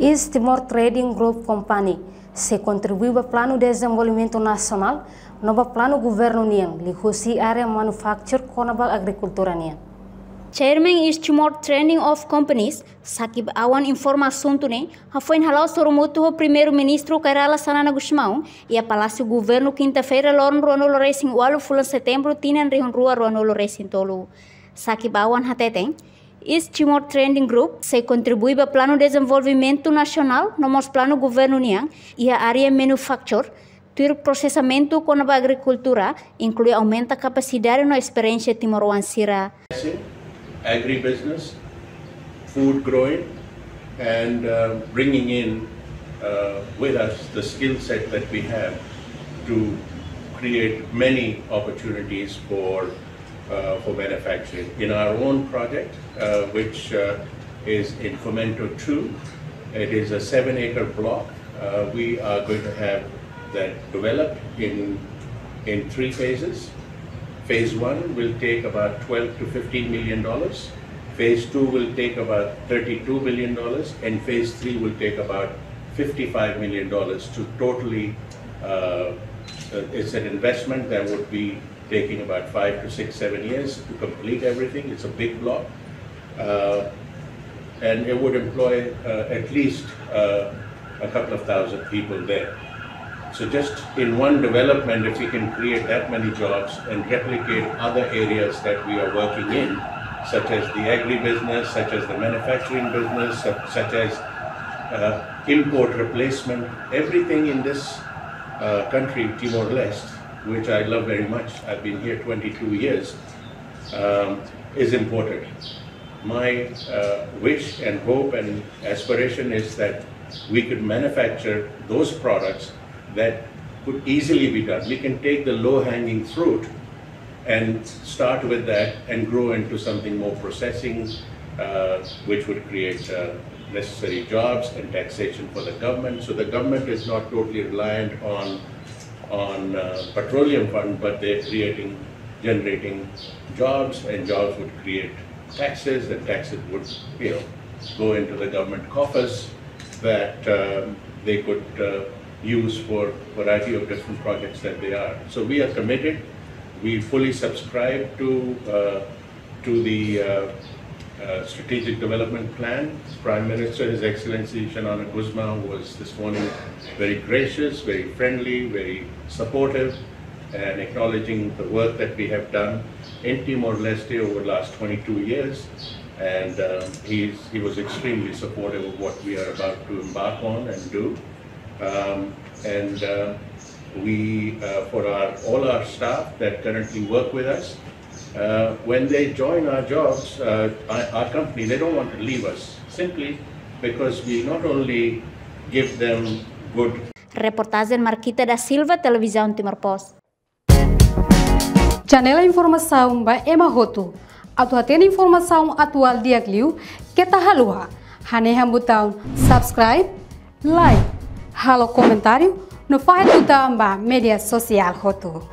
East Timor Trading Group Company se contribui para o Plano de Desenvolvimento Nacional no Plano Governu niang lihusi area manufacture konabal agrikultura niang. Chairman East Timor Trading of Companies sakib awan informação tune hafoin halau soromutu o primeiro-ministro Kairala Sanana Gusmão e a Palácio Governu quinta-feira lorn ruanolo racing walu fulan setembro tinan rihun rua ruanolo racing tolu. Sakib awan hateten East Timor Trading Group se contribui para o Plano de Desenvolvimento Nacional no nosso Plano Governu niang e a área manufacture ter processamento com a agricultura inclui aumenta a capacidade na experiência timoroansira. Agribusiness, food growing, and bringing in with us the skill set that we have to create many opportunities for manufacturing. In our own project, which is in Fomento 2, it is a 7-acre block. We are going to have that developed in 3 phases. Phase 1 will take about $12 to $15 million. Phase 2 will take about $32 million, and Phase 3 will take about $55 million to totally, it's an investment that would be taking about 5 to 6, 7 years to complete everything. It's a big block. And it would employ at least a couple of thousand people there. So just in one development, if we can create that many jobs and replicate other areas that we are working in, such as the agribusiness, such as the manufacturing business, such as import replacement, everything in this country, Timor-Leste, which I love very much, I've been here 22 years, is imported. My wish and hope and aspiration is that we could manufacture those products that could easily be done. We can take the low-hanging fruit and start with that and grow into something more processing, which would create necessary jobs and taxation for the government. So the government is not totally reliant on petroleum fund, but they're generating jobs, and jobs would create taxes, and taxes would, go into the government coffers that they could use for a variety of different projects that they are. So we are committed. We fully subscribe to the strategic development plan. Prime Minister, His Excellency Shanana Guzmão, was this morning very gracious, very friendly, very supportive, and acknowledging the work that we have done in Timor-Leste over the last 22 years. And he was extremely supportive of what we are about to embark on and do. We, for all our staff that currently work with us, when they join our jobs, our company, they don't want to leave us, simply because we not only give them good. Reportagem Marquita da Silva, Televisão Timor Post. Janela informação ba Emma Hoto. Atual tem informação atual diagliu que tá halua. Haneha botão subscribe, like, halo comentário no faz botão ba media social Hoto.